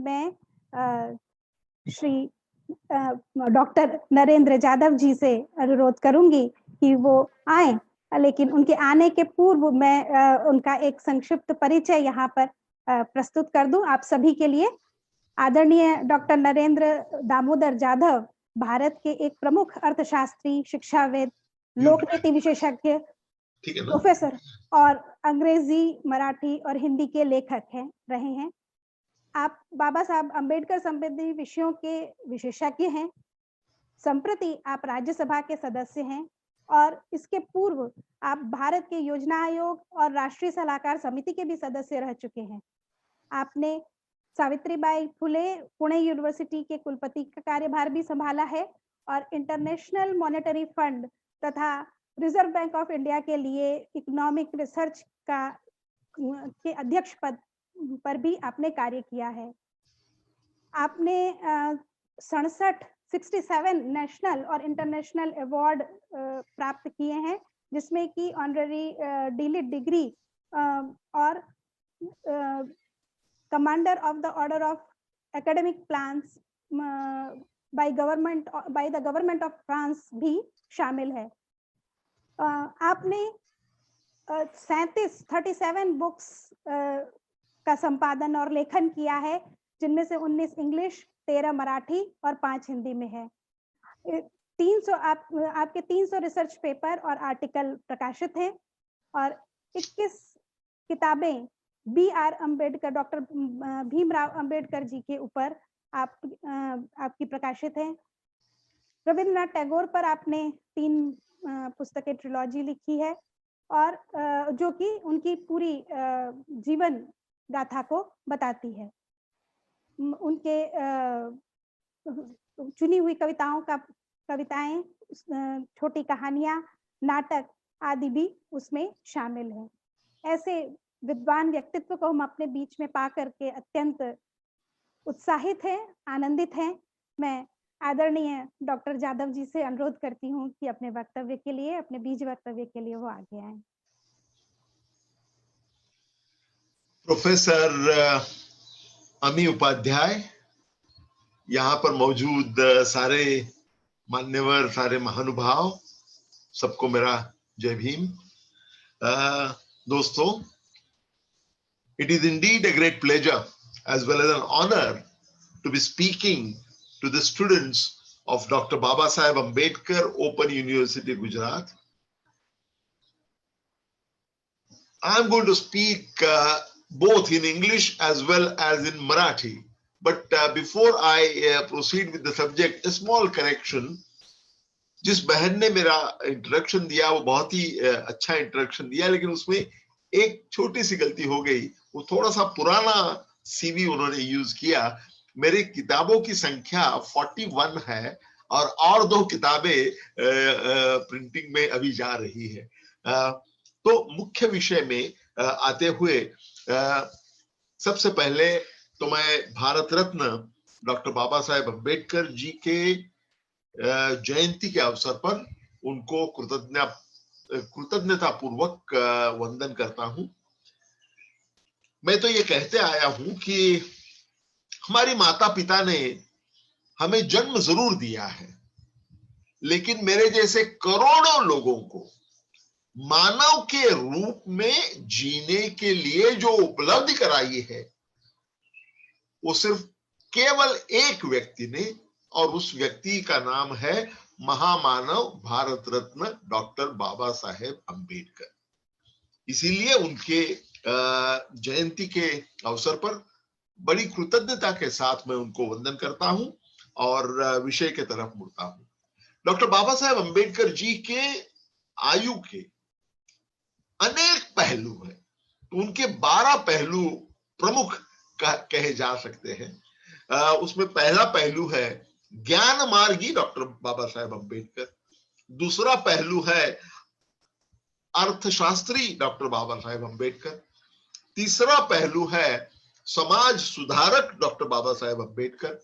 मैं श्री डॉक्टर नरेंद्र जाधव जी से अनुरोध करूंगी कि वो आए, लेकिन उनके आने के पूर्व मैं उनका एक संक्षिप्त परिचय यहाँ पर प्रस्तुत कर दूं आप सभी के लिए। आदरणीय डॉक्टर नरेंद्र दामोदर जाधव भारत के एक प्रमुख अर्थशास्त्री, शिक्षाविद, लोक नीति विशेषज्ञ, प्रोफेसर और अंग्रेजी, मराठी और हिंदी के लेखक रहे हैं। आप बाबा साहब अम्बेडकर संबंधी विषयों के विशेषज्ञ हैं। संप्रति आप राज्यसभा के सदस्य हैं और इसके पूर्व आप भारत के योजना आयोग और राष्ट्रीय सलाहकार समिति के भी सदस्य रह चुके हैं। आपने सावित्रीबाई फुले पुणे यूनिवर्सिटी के कुलपति का कार्यभार भी संभाला है और इंटरनेशनल मॉनेटरी फंड तथा रिजर्व बैंक ऑफ इंडिया के लिए इकोनॉमिक रिसर्च के अध्यक्ष पद पर भी आपने कार्य किया है। आपने 67 नेशनल और इंटरनेशनल अवार्ड प्राप्त किए हैं, जिसमें कि ऑनररी डीलिट डिग्री और commander of the order of academic plans by the government of France भी शामिल है। आपने 37 बुक्स का संपादन और लेखन किया है, जिनमें से 19 इंग्लिश, 13 मराठी और 5 हिंदी में है। 300 आपके 300 रिसर्च पेपर और आर्टिकल प्रकाशित हैं और 21 किताबें BR अम्बेडकर, डॉक्टर भीमराव अम्बेडकर जी के ऊपर आपकी प्रकाशित हैं। रविंद्रनाथ टैगोर पर आपने 3 पुस्तकें, ट्रिलॉजी लिखी है और जो कि उनकी पूरी जीवन गाथा को बताती है। उनके चुनी हुई कविताएं, छोटी कहानियां, नाटक आदि भी उसमें शामिल हैं। ऐसे विद्वान व्यक्तित्व को हम अपने बीच में पा करके अत्यंत उत्साहित हैं, आनंदित हैं। मैं आदरणीय डॉक्टर जाधव जी से अनुरोध करती हूँ कि अपने वक्तव्य के लिए, अपने बीज वक्तव्य के लिए वो आगे आए। प्रोफेसर अमी उपाध्याय, यहाँ पर मौजूद सारे मान्यवर, सारे महानुभाव, सबको मेरा जय भीम। दोस्तों, it is indeed a great pleasure as well as an honor to be speaking to the students of Dr. Baba Saheb Ambedkar Open University, Gujarat. I am going to speak both in English as well as in Marathi. But before I proceed with the subject, a small correction. जिस बहन ने मेरा introduction दिया वो बहुत ही अच्छा introduction दिया, लेकिन उसमें एक छोटी सी गलती हो गई। वो थोड़ा सा पुराना सीवी उन्होंने यूज किया। मेरी किताबों की संख्या 41 है और 2 किताबें प्रिंटिंग में अभी जा रही है। तो मुख्य विषय में आते हुए सबसे पहले तो मैं भारत रत्न डॉक्टर बाबा साहेब अम्बेडकर जी के जयंती के अवसर पर उनको कृतज्ञता पूर्वक वंदन करता हूं। मैं तो ये कहते आया हूं कि हमारी माता पिता ने हमें जन्म जरूर दिया है, लेकिन मेरे जैसे करोड़ों लोगों को मानव के रूप में जीने के लिए जो उपलब्धि कराई है वो सिर्फ केवल एक व्यक्ति ने, और उस व्यक्ति का नाम है महामानव भारत रत्न डॉक्टर बाबा साहेब अम्बेडकर। इसीलिए उनके जयंती के अवसर पर बड़ी कृतज्ञता के साथ मैं उनको वंदन करता हूं और विषय के तरफ मुड़ता हूं। डॉक्टर बाबा साहेब अम्बेडकर जी के आयु के अनेक पहलू हैं, उनके 12 पहलू प्रमुख कहे जा सकते हैं। उसमें पहला पहलू है ज्ञान मार्गी डॉक्टर बाबा साहेब अम्बेडकर। दूसरा पहलू है अर्थशास्त्री डॉक्टर बाबा साहेब अम्बेडकर। तीसरा पहलू है समाज सुधारक डॉक्टर बाबा साहेब अम्बेडकर।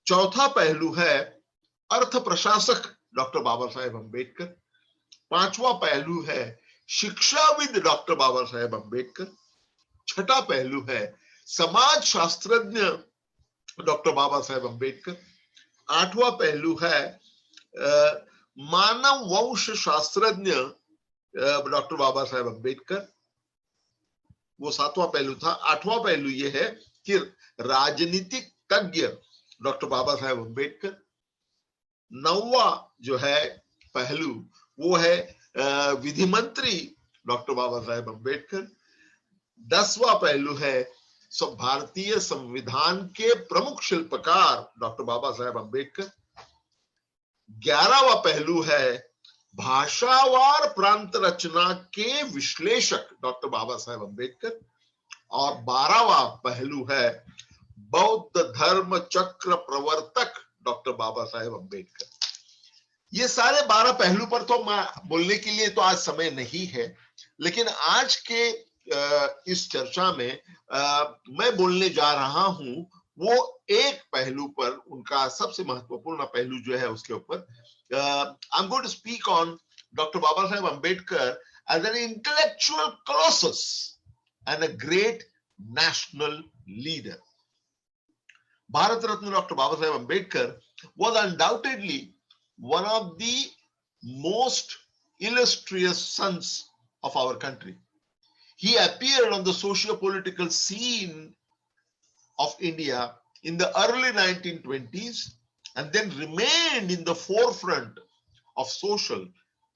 चौथा पहलू है अर्थ प्रशासक डॉक्टर बाबा साहेब अम्बेडकर। पांचवा पहलू है शिक्षाविद डॉक्टर बाबा साहेब अम्बेडकर। छठा पहलू है समाज शास्त्रज्ञ डॉक्टर बाबा साहेब अम्बेडकर। आठवां पहलू है मानव वंश शास्त्रज्ञ डॉक्टर बाबा साहेब अम्बेडकर। वो सातवां पहलू था। आठवां पहलू ये है कि राजनीतिक तज्ञ डॉक्टर बाबा साहेब अम्बेडकर। नौवां जो है पहलू वो है विधि मंत्री डॉक्टर बाबा साहेब अम्बेडकर। 10वां पहलू है भारतीय संविधान के प्रमुख शिल्पकार डॉक्टर बाबा साहेब अम्बेडकर। 11वां पहलू है भाषावार प्रांत रचना के विश्लेषक डॉक्टर बाबा साहेब अम्बेडकर। और 12वां पहलू है बौद्ध धर्म चक्र प्रवर्तक डॉक्टर बाबा साहेब अम्बेडकर। ये सारे 12 पहलू पर तो मैं बोलने के लिए तो आज समय नहीं है, लेकिन आज के इस चर्चा में मैं बोलने जा रहा हूं वो एक पहलू पर, उनका सबसे महत्वपूर्ण पहलू जो है उसके ऊपर। I am going to speak on doctor Baba Saheb Ambedkar as an intellectual colossus and a great national leader. Bharat Ratna Dr. Baba Saheb Ambedkar was undoubtedly one of the most illustrious sons of our country. He appeared on the socio-political scene of India in the early 1920s and then remained in the forefront of social,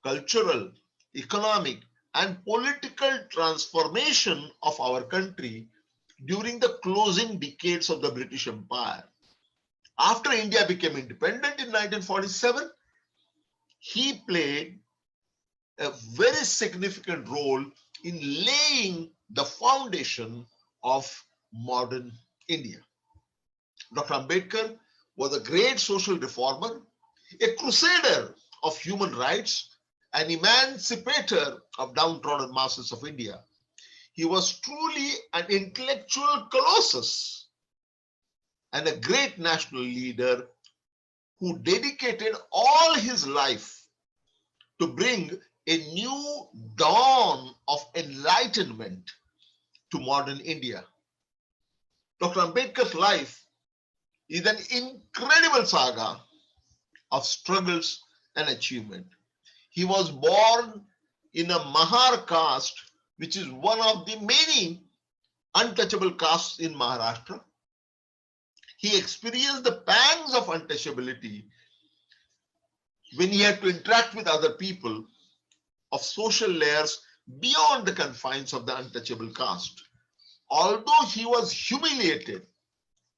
cultural, economic and political transformation of our country during the closing decades of the British Empire. After India became independent in 1947, he played a very significant role in laying the foundation of modern India. Dr. Ambedkar was a great social reformer, a crusader of human rights, an emancipator of downtrodden masses of India. He was truly an intellectual colossus and a great national leader who dedicated all his life to bring a new dawn of enlightenment to modern India. Dr. Ambedkar's life is an incredible saga of struggles and achievement. He was born in a Mahar caste, which is one of the many untouchable castes in Maharashtra. He experienced the pangs of untouchability when he had to interact with other people of social layers beyond the confines of the untouchable caste. Although he was humiliated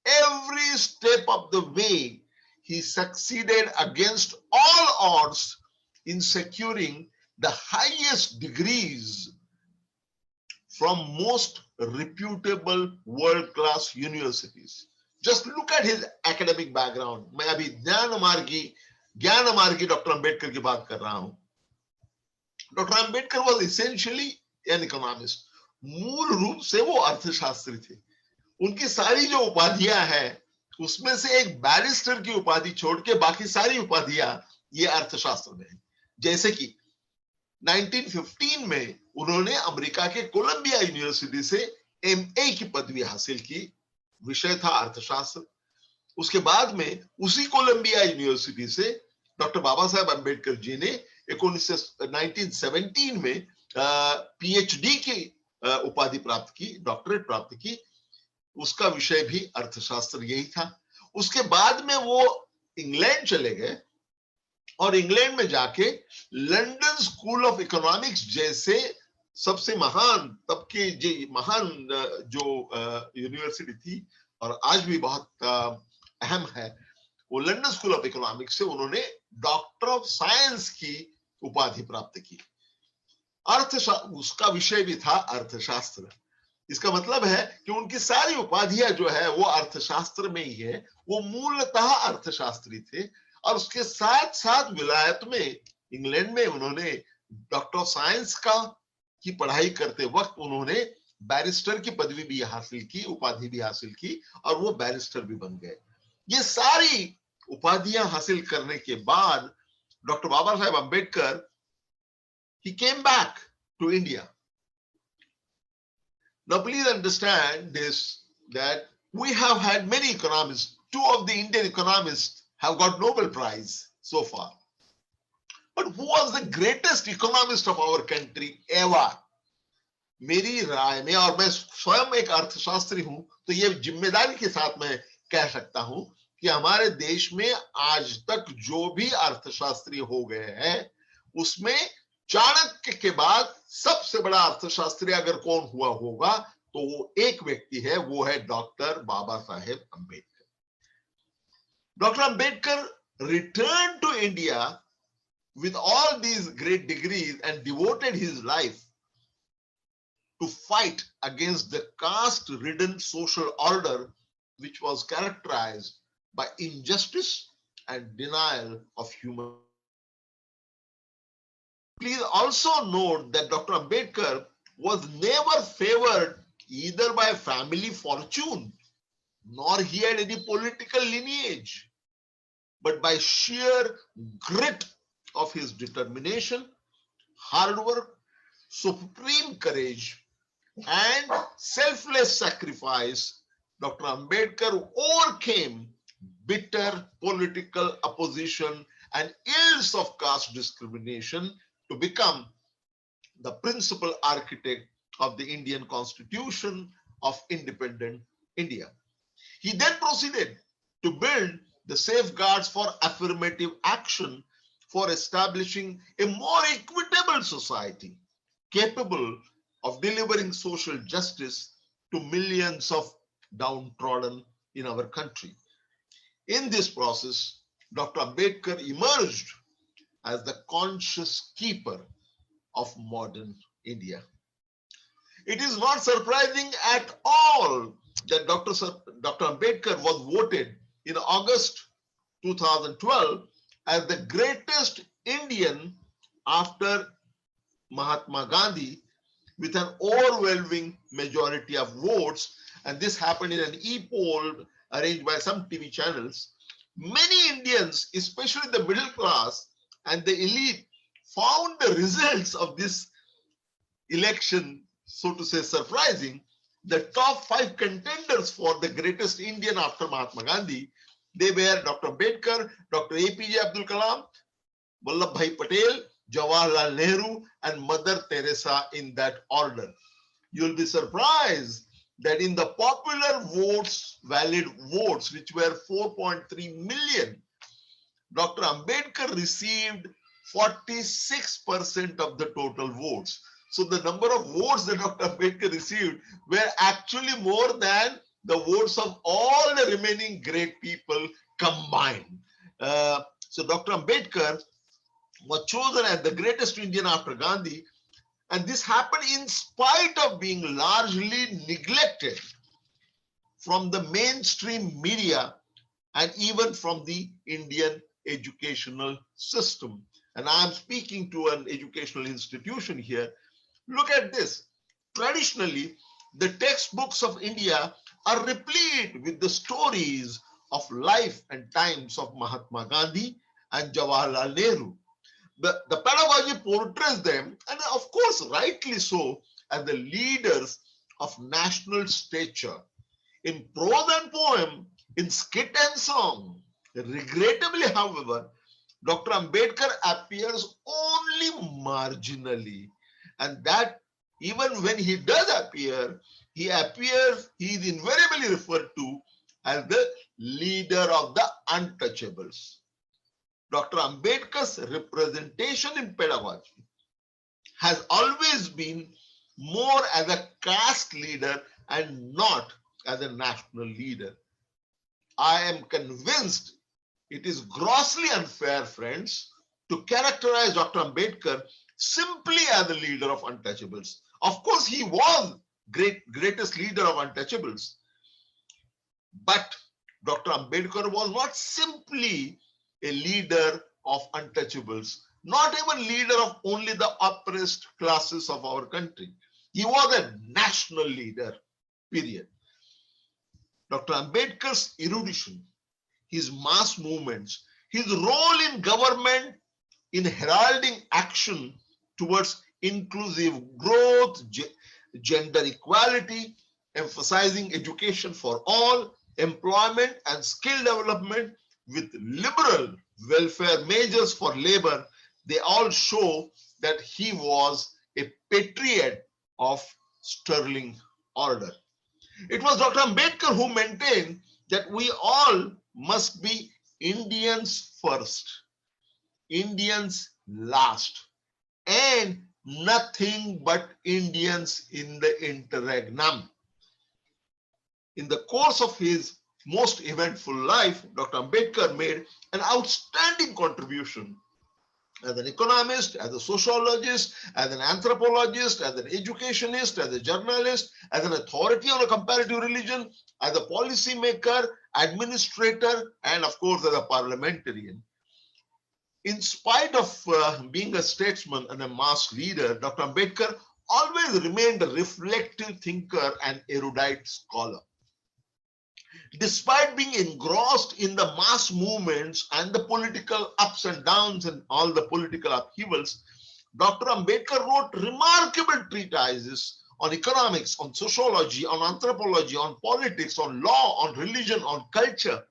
every step of the way, he succeeded against all odds in securing the highest degrees from most reputable world-class universities. Just look at his academic background. मैं अभी ज्ञान मार्गी doctor Ambedkar की बात कर रहा हूं। Doctor Ambedkar was essentially an economist. मूल रूप से वो अर्थशास्त्री थे। उनकी सारी जो उपाधियां हैं उसमें से एक बैरिस्टर की उपाधि छोड़ के बाकी सारी उपाधियां ये अर्थशास्त्र में है। जैसे कि 1915 में उन्होंने अमेरिका के कोलंबिया यूनिवर्सिटी से एमए की पदवी हासिल की, विषय था अर्थशास्त्र। उसके बाद में उसी कोलंबिया यूनिवर्सिटी से डॉक्टर बाबा साहेब अम्बेडकर जी ने 1917 में पीएचडी की उपाधि प्राप्त की, डॉक्टरेट प्राप्त की। उसका विषय भी अर्थशास्त्र यही था। उसके बाद में वो इंग्लैंड चले गए और इंग्लैंड में जाके लंदन स्कूल ऑफ इकोनॉमिक्स जैसे सबसे महान तब के जो यूनिवर्सिटी थी और आज भी बहुत अहम है, वो लंदन स्कूल ऑफ इकोनॉमिक्स से उन्होंने डॉक्टर ऑफ साइंस की उपाधि प्राप्त की। उसका विषय भी था अर्थशास्त्र। इसका मतलब है कि उनकी सारी उपाधियां जो है वो अर्थशास्त्र में ही है। वो मूलतः अर्थशास्त्री थे और उसके साथ साथ विलायत में इंग्लैंड में उन्होंने डॉक्टर ऑफ साइंस की पढ़ाई करते वक्त उन्होंने बैरिस्टर की पदवी भी हासिल की, उपाधि भी हासिल की और वो बैरिस्टर भी बन गए। ये सारी उपाधियां हासिल करने के बाद doctor Baba Saheb Ambedkar he came back to India. Now please understand this that we have had many economists. Two of the Indian economists have got Nobel Prize so far. But who was the greatest economist of our country ever? मेरी राय में, और मैं स्वयं एक अर्थशास्त्री हूं, तो ये जिम्मेदारी के साथ मैं कह सकता हूं कि हमारे देश में आज तक जो भी अर्थशास्त्री हो गए हैं, उसमें चाणक्य के बाद सबसे बड़ा अर्थशास्त्री अगर कौन हुआ होगा तो वो एक व्यक्ति है, वो है doctor Baba Saheb Ambedkar. Doctor Ambedkar returned to India with all these great degrees and devoted his life to fight against the caste-ridden social order which was characterized by injustice and denial of human. Please also note that Dr. Ambedkar was never favored either by family fortune, nor he had any political lineage, but by sheer grit of his determination, hard work, supreme courage, and selfless sacrifice, Dr. Ambedkar overcame bitter political opposition and ills of caste discrimination to become the principal architect of the Indian Constitution of independent India. He then proceeded to build the safeguards for affirmative action for establishing a more equitable society capable of delivering social justice to millions of downtrodden in our country. In this process, Dr. Ambedkar emerged as the conscious keeper of modern India. It is not surprising at all that Dr. Ambedkar was voted in August 2012 as the greatest Indian after Mahatma Gandhi with an overwhelming majority of votes, and this happened in an e-poll arranged by some TV channels. Many Indians, especially the middle class and the elite, found the results of this election, so to say, surprising. The top 5 contenders for the greatest Indian after Mahatma Gandhi, they were Dr. Ambedkar, Dr. APJ Abdul Kalam, Vallabhbhai Patel, Jawaharlal Nehru, and Mother Teresa in that order. You'll be surprised that in the popular votes, valid votes, which were 4.3 million, Dr. Ambedkar received 46% of the total votes. So the number of votes that Dr. Ambedkar received were actually more than the votes of all the remaining great people combined. So Dr. Ambedkar was chosen as the greatest Indian after Gandhi, and this happened in spite of being largely neglected from the mainstream media and even from the Indian educational system. And I am speaking to an educational institution here. Look at this. Traditionally, the textbooks of India are replete with the stories of life and times of Mahatma Gandhi and Jawaharlal Nehru. The pedagogy portrays them, and of course, rightly so, as the leaders of national stature in prose and poem, in skit and song. Regrettably, however, Dr. Ambedkar appears only marginally, and that even when he does appear, he is invariably referred to as the leader of the untouchables. Dr. Ambedkar's representation in pedagogy has always been more as a caste leader and not as a national leader. I am convinced it is grossly unfair, friends, to characterize Dr. Ambedkar simply as the leader of untouchables. Of course, he was greatest leader of untouchables, but Dr. Ambedkar was not simply a leader of untouchables, not even leader of only the oppressed classes of our country. He was a national leader, period. Dr. Ambedkar's erudition, his mass movements, his role in government in heralding action towards inclusive growth, gender equality, emphasizing education for all, employment and skill development with liberal welfare measures for labor, they all show that he was a patriot of sterling order. It was Dr. Ambedkar who maintained that we all must be Indians first, Indians last, and nothing but Indians in the interregnum. In the course of his most eventful life, Dr. Ambedkar made an outstanding contribution as an economist, as a sociologist, as an anthropologist, as an educationist, as a journalist, as an authority on a comparative religion, as a policy maker, administrator, and of course as a parliamentarian. In spite of being a statesman and a mass leader, Dr. Ambedkar always remained a reflective thinker and erudite scholar. Despite being engrossed in the mass movements and the political ups and downs and all the political upheavals, Dr. Ambedkar wrote remarkable treatises on economics, on sociology, on anthropology, on politics, on law, on religion, on culture,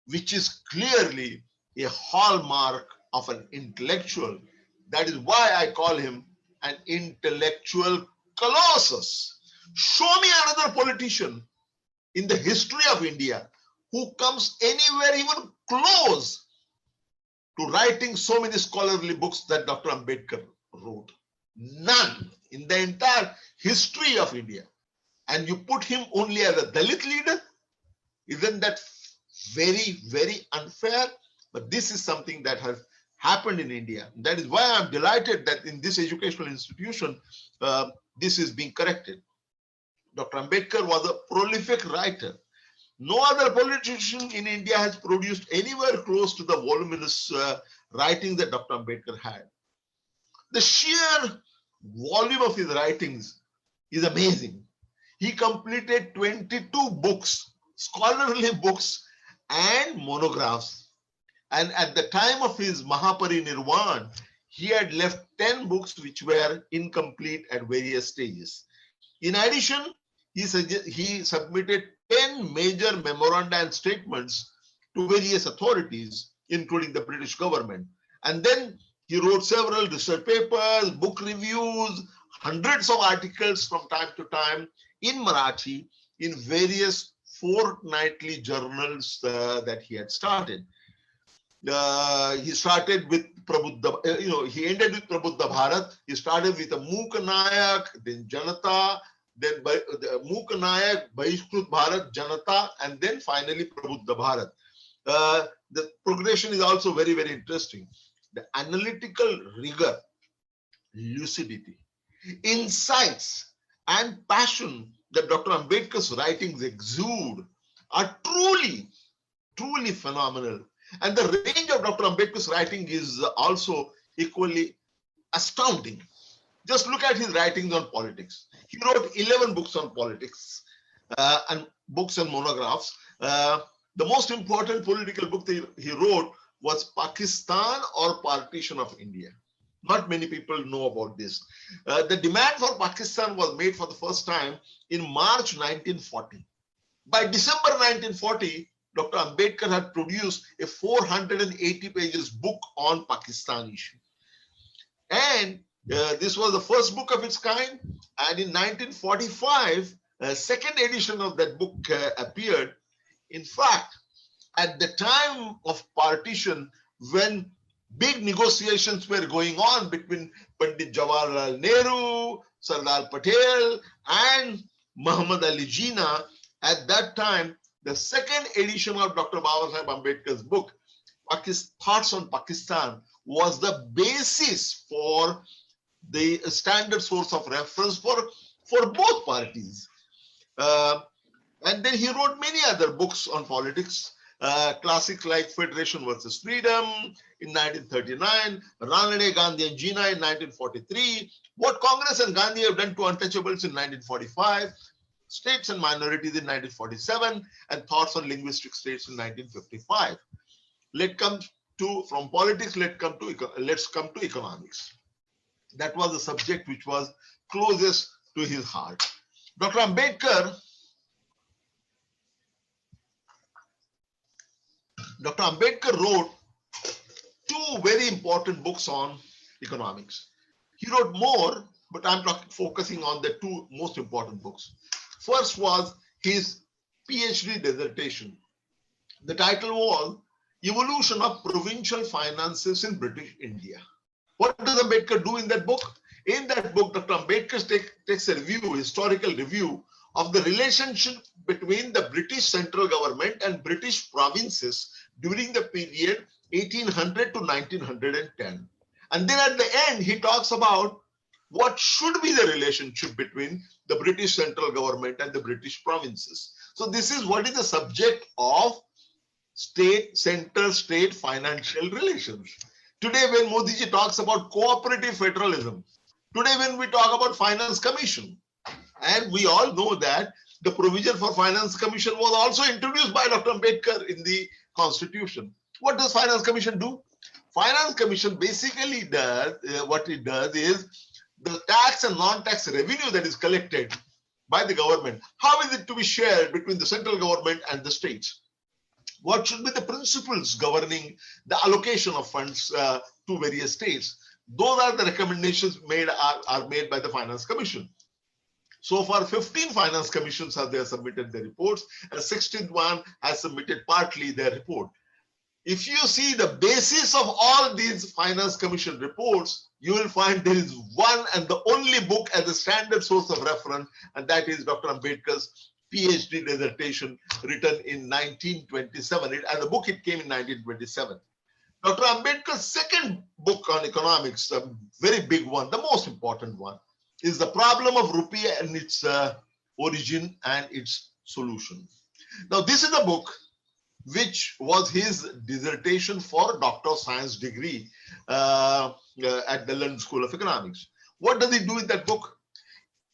which is clearly a hallmark of an intellectual. That is why I call him an intellectual colossus. Show me another politician in the history of India who comes anywhere even close to writing so many scholarly books that Dr. Ambedkar wrote. None in the entire history of India. And you put him only as a Dalit leader? Isn't that very, very unfair? But this is something that has happened in India. That is why I'm delighted that in this educational institution, this is being corrected. Dr. Ambedkar was a prolific writer. No other politician in India has produced anywhere close to the voluminous writing that Dr. Ambedkar had. The sheer volume of his writings is amazing. He completed 22 books, scholarly books and monographs. And at the time of his Mahaparinirvan, he had left 10 books which were incomplete at various stages. In addition, he submitted 10 major memoranda and statements to various authorities, including the British government. And then he wrote several research papers, book reviews, hundreds of articles from time to time in Marathi in various fortnightly journals that he had started. He started with Prabuddha, he ended with Prabuddha Bharat. He started with a Mook Nayak, then Janata, then Mook Nayak, Bahishkrut Bharat, Janata, and then finally Prabuddha Bharat. The progression is also very, very interesting. The analytical rigor, lucidity, insights, and passion that Dr. Ambedkar's writings exude are truly, truly phenomenal. And the range of Dr. Ambedkar's writing is also equally astounding. Just look at his writings on politics. He wrote 11 books on politics and books and monographs. The most important political book that he wrote was Pakistan or Partition of India. Not many people know about this. The demand for Pakistan was made for the first time in March 1940. By December 1940, Dr. Ambedkar had produced a 480 pages book on Pakistan issue. And this was the first book of its kind. And in 1945, a second edition of that book appeared. In fact, at the time of partition, when big negotiations were going on between Pandit Jawaharlal Nehru, Sardar Patel, and Muhammad Ali Jinnah, at that time, the second edition of Dr. Babasaheb Ambedkar's book, Thoughts on Pakistan, was the basis for the standard source of reference for both parties. And then he wrote many other books on politics, classics like Federation versus Freedom in 1939, Ranade, Gandhi and Jinnah in 1943, What Congress and Gandhi Have Done to Untouchables in 1945, States and Minorities in 1947, and Thoughts on Linguistic States in 1955. From politics, let's come to economics. That was the subject which was closest to his heart. Dr. Ambedkar wrote two very important books on economics. He wrote more, but I'm focusing on the two most important books. First was his PhD dissertation. The title was Evolution of Provincial Finances in British India. What does Ambedkar do in that book? In that book, Dr. Ambedkar takes a historical review of the relationship between the British central government and British provinces during the period 1800 to 1910. And then at the end, he talks about what should be the relationship between the British central government and the British provinces. So this is what is the subject of center-state financial relations. Today, when Modi ji talks about cooperative federalism, today when we talk about finance commission, and we all know that the provision for finance commission was also introduced by Dr. Ambedkar in the constitution. What does finance commission do? Finance commission basically does, what it does is the tax and non-tax revenue that is collected by the government, how is it to be shared between the central government and the states? What should be the principles governing the allocation of funds to various states? Those are the recommendations are made by the Finance Commission. So far, 15 Finance Commissions have submitted their reports, and 16th one has submitted partly their report. If you see the basis of all these Finance Commission reports, you will find there is one and the only book as a standard source of reference, and that is Dr. Ambedkar's PhD dissertation written in 1927. And the book, it came in 1927. Dr. Ambedkar's second book on economics, a very big one, the most important one, is The Problem of Rupee and its Origin and its Solution. Now, this is a book which was his dissertation for Doctor of Science degree at the London School of Economics. What does he do in that book?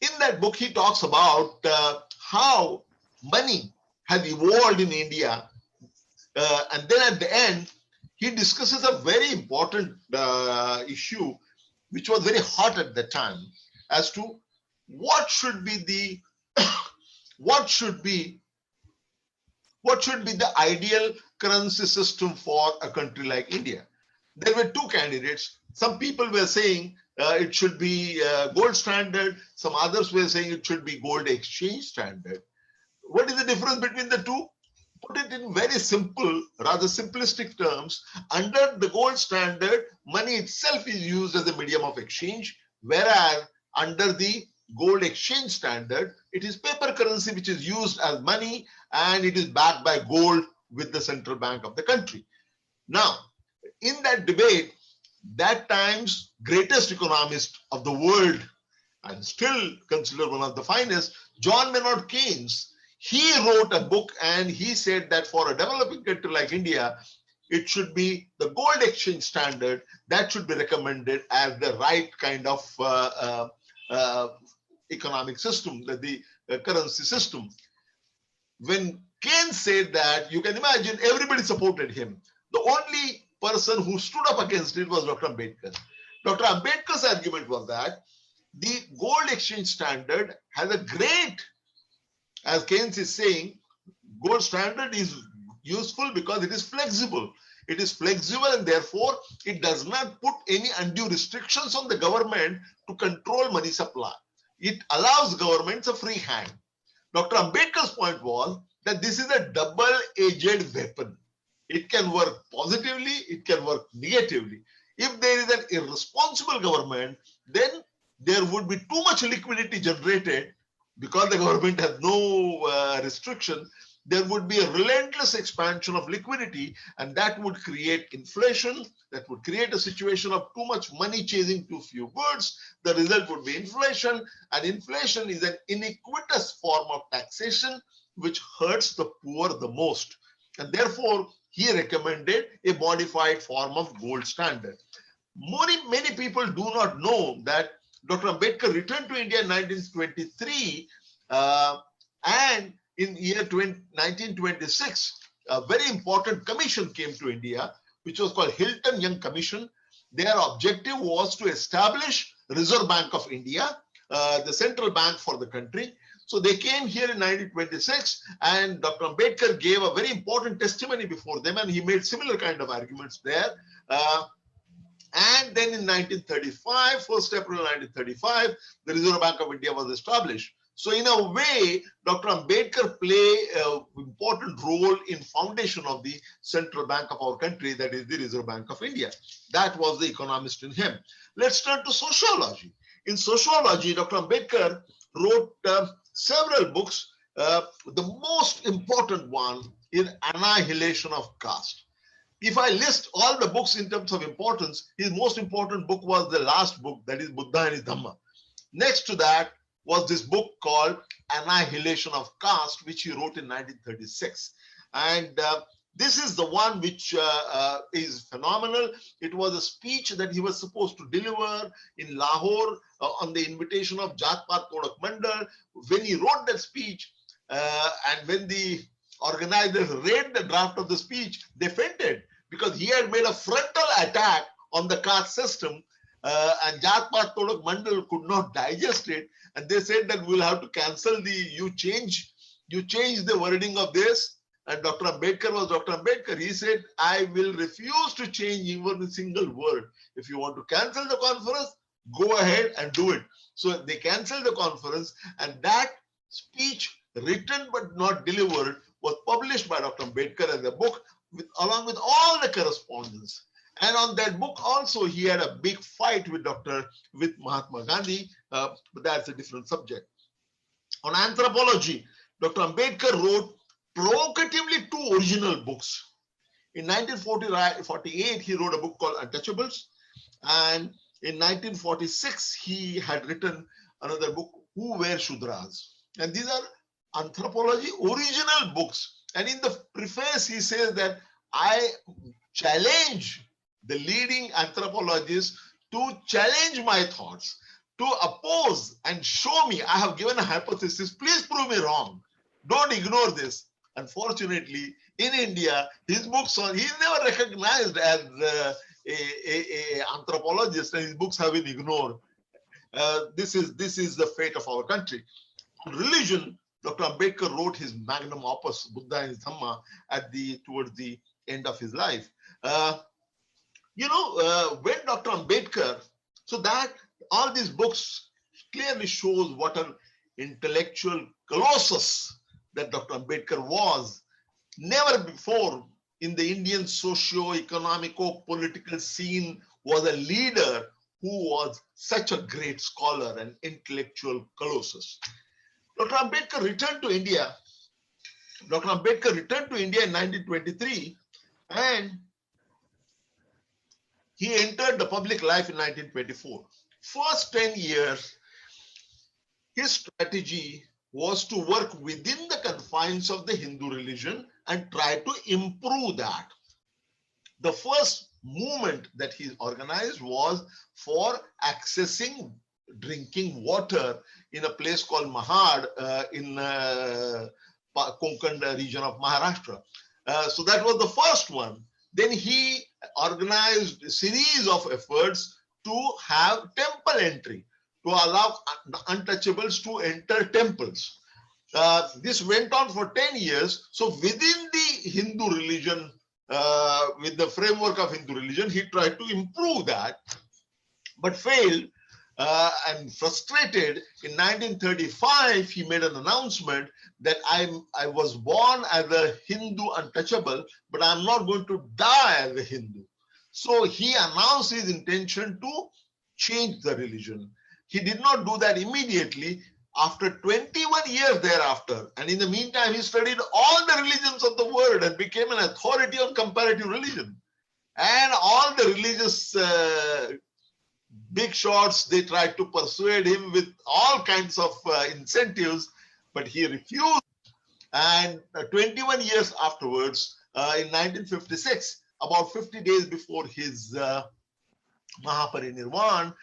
In that book, he talks about how money has evolved in India. And then at the end, he discusses a very important issue, which was very hot at the time, as to what should be the ideal currency system for a country like India. There were two candidates. Some people were saying it should be gold standard. Some others were saying it should be gold exchange standard. What is the difference between the two? Put it in very simple, rather simplistic terms. Under the gold standard, money itself is used as a medium of exchange, whereas under the gold exchange standard, it is paper currency which is used as money, and it is backed by gold with the central bank of the country. Now, in that debate, that time's greatest economist of the world, and still considered one of the finest, John Maynard Keynes, he wrote a book and he said that for a developing country like India, it should be the gold exchange standard that should be recommended as the right kind of economic system, the currency system. When Keynes said that, you can imagine everybody supported him. The only person who stood up against it was Dr. Ambedkar. Dr. Ambedkar's argument was that the gold exchange standard has a great, as Keynes is saying, gold standard is useful because it is flexible. It is flexible and therefore it does not put any undue restrictions on the government to control money supply. It allows governments a free hand. Dr. Ambedkar's point was that this is a double-edged weapon. It can work positively, it can work negatively. If there is an irresponsible government, then there would be too much liquidity generated because the government has no restriction. There would be a relentless expansion of liquidity, and that would create inflation. That would create a situation of too much money chasing too few goods. The result would be inflation, and inflation is an iniquitous form of taxation which hurts the poor the most. And therefore, he recommended a modified form of gold standard. Many people do not know that Dr. Ambedkar returned to India in 1923, and in year 1926, a very important commission came to India, which was called Hilton Young Commission. Their objective was to establish Reserve Bank of India, the central bank for the country. So they came here in 1926, and Dr. Ambedkar gave a very important testimony before them, and he made similar kind of arguments there. And then in 1935, 1st April 1935, the Reserve Bank of India was established. So in a way, Dr. Ambedkar played an important role in foundation of the central bank of our country, that is the Reserve Bank of India. That was the economist in him. Let's turn to sociology. In sociology, Dr. Ambedkar wrote several books. The most important one is Annihilation of Caste. If I list all the books in terms of importance, his most important book was the last book, that is Buddha and his Dhamma. Next to that was this book called Annihilation of Caste, which he wrote in 1936. And this is the one which is phenomenal. It was a speech that he was supposed to deliver in Lahore on the invitation of Jat Pat Todak Mandal. When he wrote that speech, and when the organizers read the draft of the speech, they fainted because he had made a frontal attack on the caste system, and Jat Pat Todak Mandal could not digest it, and they said that we'll have to cancel you change the wording of this. And Dr. Ambedkar was Dr. Ambedkar. He said, I will refuse to change even a single word. If you want to cancel the conference, go ahead and do it. So they canceled the conference, and that speech, written but not delivered, was published by Dr. Ambedkar as a book along with all the correspondence. And on that book also, he had a big fight with Mahatma Gandhi, but that's a different subject. On anthropology, Dr. Ambedkar wrote provocatively 2 original books. In 1948, he wrote a book called Untouchables. And in 1946, he had written another book, Who Were Shudras? And these are anthropology original books. And in the preface, he says that I challenge the leading anthropologists to challenge my thoughts, to oppose and show me. I have given a hypothesis. Please prove me wrong. Don't ignore this. Unfortunately, in India, his books he's never recognized as a anthropologist, and his books have been ignored. This is the fate of our country. On religion, Dr. Ambedkar wrote his magnum opus, Buddha and his Dhamma, towards the end of his life. When Dr. Ambedkar, so that all these books clearly shows what an intellectual colossus that Dr. Ambedkar was. Never before in the Indian socio-economico-political scene was a leader who was such a great scholar and intellectual colossus. Dr. Ambedkar returned to India. Dr. Ambedkar returned to India in 1923, and he entered the public life in 1924. First 10 years, his strategy was to work within the confines of the Hindu religion and try to improve that. The first movement that he organized was for accessing drinking water in a place called Mahad in Konkan region of Maharashtra. So that was the first one. Then he organized a series of efforts to have temple entry, to allow untouchables to enter temples. This went on for 10 years. So within the Hindu religion, with the framework of Hindu religion, he tried to improve that, but failed. And frustrated, in 1935, he made an announcement that I was born as a Hindu untouchable, but I'm not going to die as a Hindu. So he announced his intention to change the religion. He did not do that immediately. After 21 years thereafter, and in the meantime, he studied all the religions of the world and became an authority on comparative religion. And all the religious big shots, they tried to persuade him with all kinds of incentives, but he refused. And 21 years afterwards, in 1956, about 50 days before his Mahaparinirvan,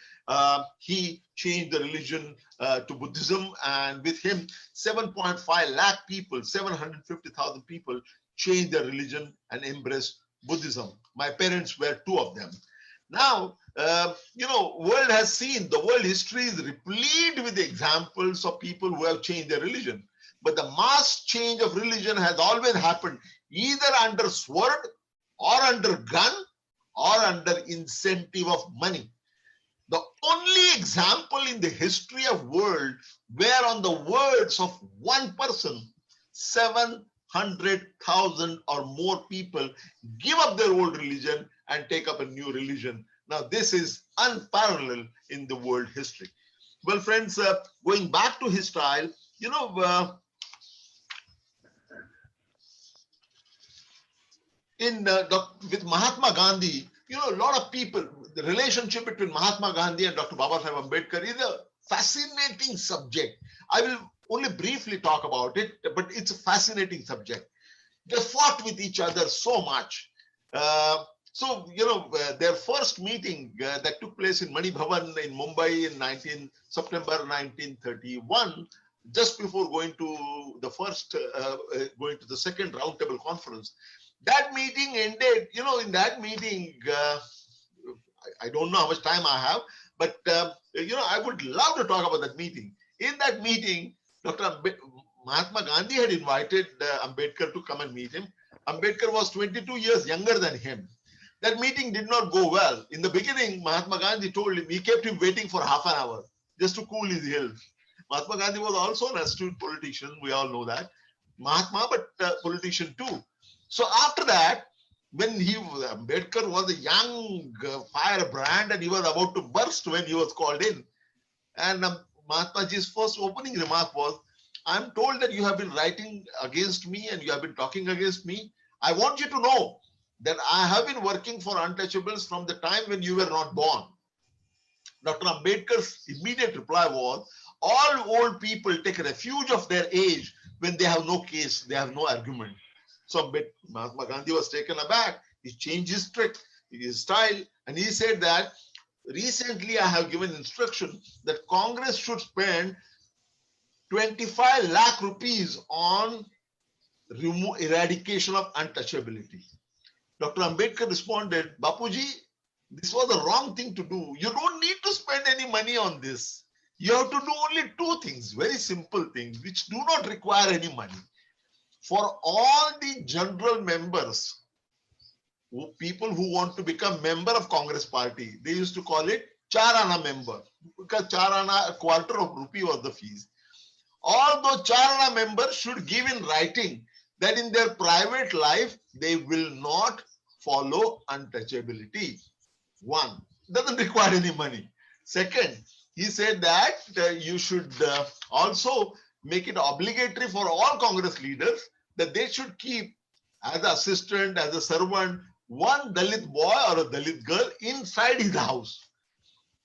he changed the religion to Buddhism, and with him 7.5 lakh people, 750,000 people changed their religion and embraced Buddhism. My parents were 2 of them. Now, world has seen, the world history is replete with examples of people who have changed their religion. But the mass change of religion has always happened either under sword or under gun or under incentive of money. The only example in the history of world where on the words of one person, 700,000 or more people give up their old religion and take up a new religion. Now, this is unparalleled in the world history. Well, friends, going back to his style, with Mahatma Gandhi, a lot of people, the relationship between Mahatma Gandhi and Dr. Babasaheb Ambedkar is a fascinating subject. I will only briefly talk about it, but it's a fascinating subject. They fought with each other so much. Their first meeting that took place in Mani Bhavan in Mumbai in September 1931, just before going to the second roundtable conference. That meeting ended, in that meeting, I don't know how much time I have, but, I would love to talk about that meeting. In that meeting, Mahatma Gandhi had invited Ambedkar to come and meet him. Ambedkar was 22 years younger than him. That meeting did not go well. In the beginning, Mahatma Gandhi told him, he kept him waiting for half an hour just to cool his heels. Mahatma Gandhi was also an astute politician. We all know that. Mahatma, but politician too. So after that, when Ambedkar was a young firebrand and he was about to burst when he was called in. And Mahatmaji's first opening remark was, I'm told that you have been writing against me and you have been talking against me. I want you to know that I have been working for untouchables from the time when you were not born. Dr. Ambedkar's immediate reply was, all old people take refuge of their age when they have no case, they have no argument. So Mahatma Gandhi was taken aback. He changed his trick, his style, and he said that recently I have given instruction that Congress should spend 25 lakh rupees on eradication of untouchability. Dr. Ambedkar responded, Bapuji, this was the wrong thing to do. You don't need to spend any money on this. You have to do only two things, very simple things, which do not require any money. For all the general members, people who want to become member of Congress party, they used to call it Charana member, because Charana, a quarter of rupee was the fees. All those Charana members should give in writing that in their private life, they will not follow untouchability. One, doesn't require any money. Second, he said that you should also make it obligatory for all Congress leaders that they should keep as an assistant, as a servant, one Dalit boy or a Dalit girl inside his house.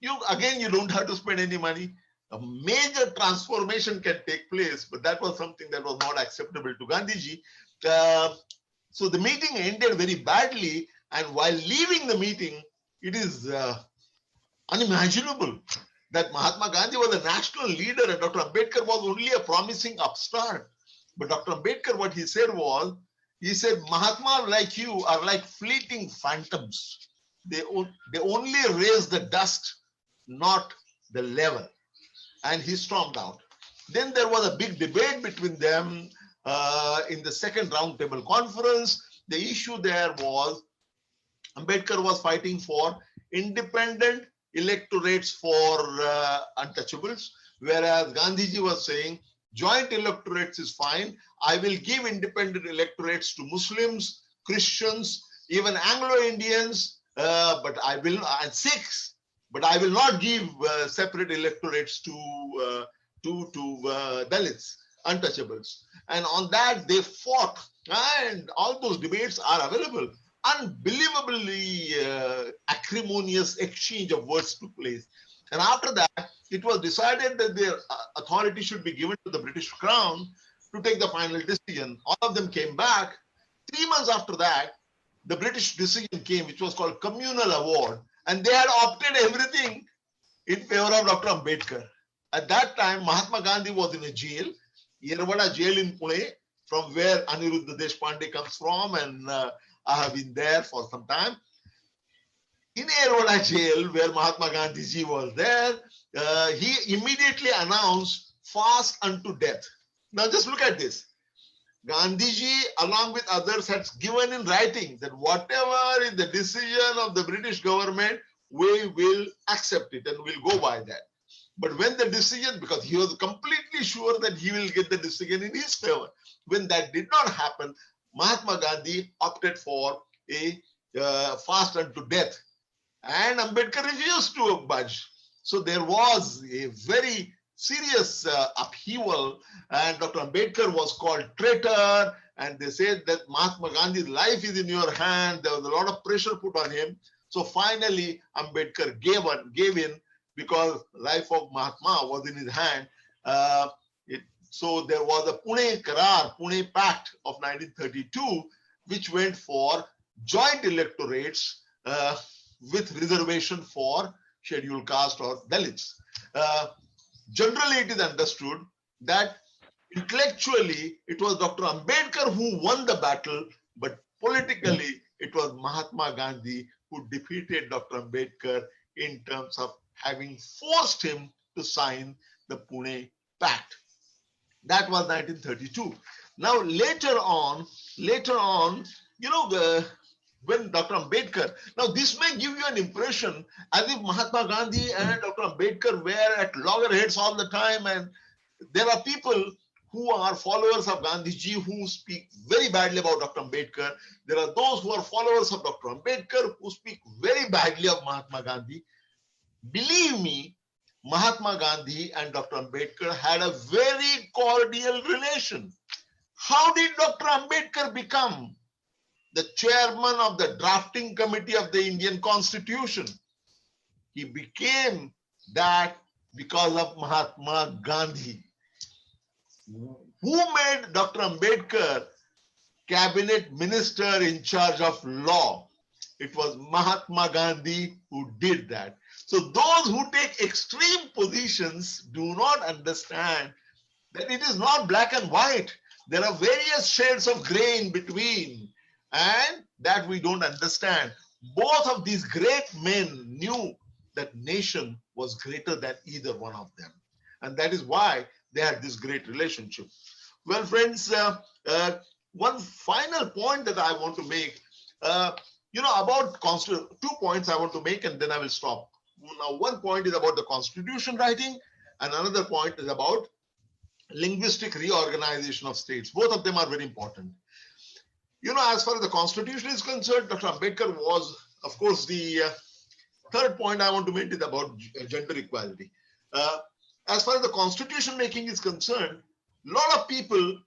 You don't have to spend any money. A major transformation can take place, but that was something that was not acceptable to Gandhiji. So the meeting ended very badly, and while leaving the meeting, it is unimaginable that Mahatma Gandhi was a national leader and Dr. Ambedkar was only a promising upstart. But Dr. Ambedkar, what he said was, he said, Mahatma like you are like fleeting phantoms. They only raise the dust, not the level. And he stormed out. Then there was a big debate between them in the second roundtable conference. The issue there was, Ambedkar was fighting for independent electorates for untouchables, whereas Gandhiji was saying joint electorates is fine. I will give independent electorates to Muslims, Christians, even Anglo-Indians, and Sikhs, but I will not give separate electorates to Dalits, untouchables. And on that they fought, and all those debates are available. Unbelievably acrimonious exchange of words took place. And after that, it was decided that their authority should be given to the British Crown to take the final decision. All of them came back. 3 months after that, the British decision came, which was called Communal Award. And they had opted everything in favor of Dr. Ambedkar. At that time, Mahatma Gandhi was in a jail, Yerwada jail in Pune, from where Aniruddha Deshpande comes from, and I have been there for some time. in Aroda jail, where Mahatma Gandhi ji was there, he immediately announced fast unto death. Now just look at this. Gandhiji, along with others, had given in writing that whatever is the decision of the British government, we will accept it and we'll go by that. But when the decision, because he was completely sure that he will get the decision in his favor, when that did not happen, Mahatma Gandhi opted for a fast unto death, and Ambedkar refused to budge. So there was a very serious upheaval, and Dr. Ambedkar was called traitor, and they said that Mahatma Gandhi's life is in your hand. There was a lot of pressure put on him. So finally, Ambedkar gave in because life of Mahatma was in his hand. So there was a Pune Karar, Pune Pact of 1932, which went for joint electorates with reservation for scheduled caste or Dalits. Generally, it is understood that intellectually it was Dr. Ambedkar who won the battle, but politically it was Mahatma Gandhi who defeated Dr. Ambedkar in terms of having forced him to sign the Pune Pact. That was 1932. Now later on, when Dr. Ambedkar, now this may give you an impression as if Mahatma Gandhi and Dr. Ambedkar were at loggerheads all the time, and there are people who are followers of Gandhiji who speak very badly about Dr. Ambedkar. There are those who are followers of Dr. Ambedkar who speak very badly of Mahatma Gandhi. Believe me, Mahatma Gandhi and Dr. Ambedkar had a very cordial relation. How did Dr. Ambedkar become the chairman of the drafting committee of the Indian Constitution? He became that because of Mahatma Gandhi. Who made Dr. Ambedkar cabinet minister in charge of law? It was Mahatma Gandhi who did that. So those who take extreme positions do not understand that it is not black and white. There are various shades of gray in between, and that we don't understand. Both of these great men knew that nation was greater than either one of them, and that is why they had this great relationship. Well, friends, one final point that I want to make, about 2 points I want to make, and then I will stop. Now, one point is about the constitution writing, and another point is about linguistic reorganization of states. Both of them are very important. As far as the constitution is concerned, Dr. Ambedkar was, of course, the third point I want to make is about gender equality. As far as the constitution making is concerned, a lot of people,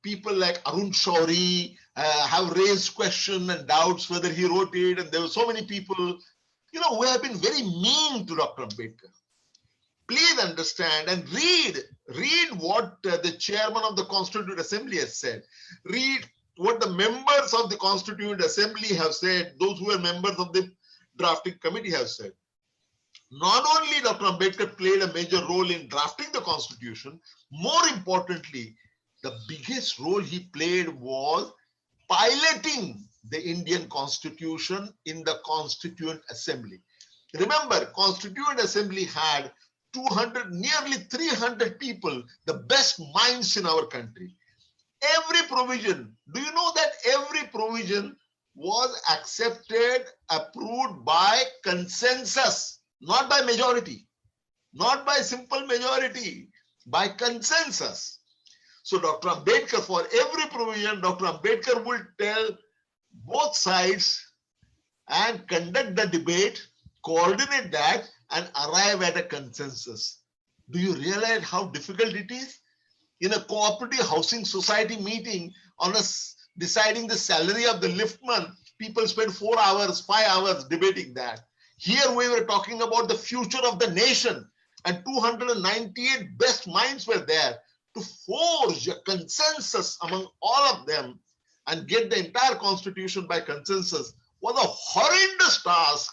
people like Arun Shourie have raised questions and doubts whether he wrote it, and there were so many people, who have been very mean to Dr. Ambedkar. Please understand and read what the chairman of the Constituent Assembly has said. Read what the members of the Constituent Assembly have said, those who are members of the drafting committee have said. Not only Dr. Ambedkar played a major role in drafting the Constitution, more importantly, the biggest role he played was piloting the Indian Constitution in the Constituent Assembly. Remember, Constituent Assembly had nearly 300 people, the best minds in our country. Every provision, do you know that every provision was accepted, approved by consensus, not by majority, not by simple majority, by consensus. So Dr. Ambedkar, for every provision, Dr. Ambedkar will tell both sides and conduct the debate, coordinate that, and arrive at a consensus. Do you realize how difficult it is? In a cooperative housing society meeting on deciding the salary of the liftman, people spend 4 hours, 5 hours debating that. Here we were talking about the future of the nation, and 298 best minds were there to forge a consensus among all of them and get the entire constitution by consensus was a horrendous task.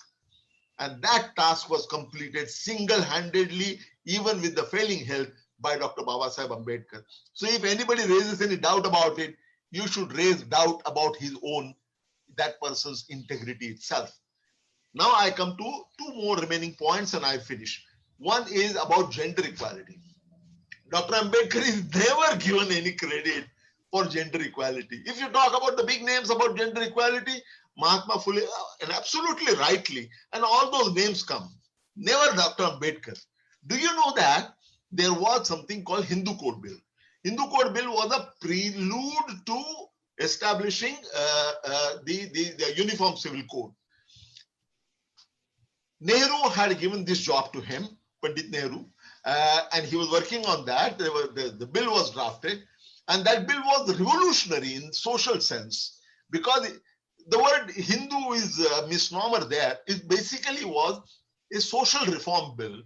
And that task was completed single-handedly, even with the failing help by Dr. Babasaheb Ambedkar. So if anybody raises any doubt about it, you should raise doubt about that person's integrity itself. Now I come to two more remaining points and I finish. One is about gender equality. Dr. Ambedkar is never given any credit for gender equality. If you talk about the big names about gender equality, Mahatma Phule, and absolutely rightly, and all those names come. Never Dr. Ambedkar. Do you know that there was something called Hindu Code Bill? Hindu Code Bill was a prelude to establishing the Uniform Civil Code. Nehru had given this job to him, Pandit Nehru, and he was working on that. The bill was drafted, and that bill was revolutionary in social sense, because the word Hindu is a misnomer there. It basically was a social reform bill.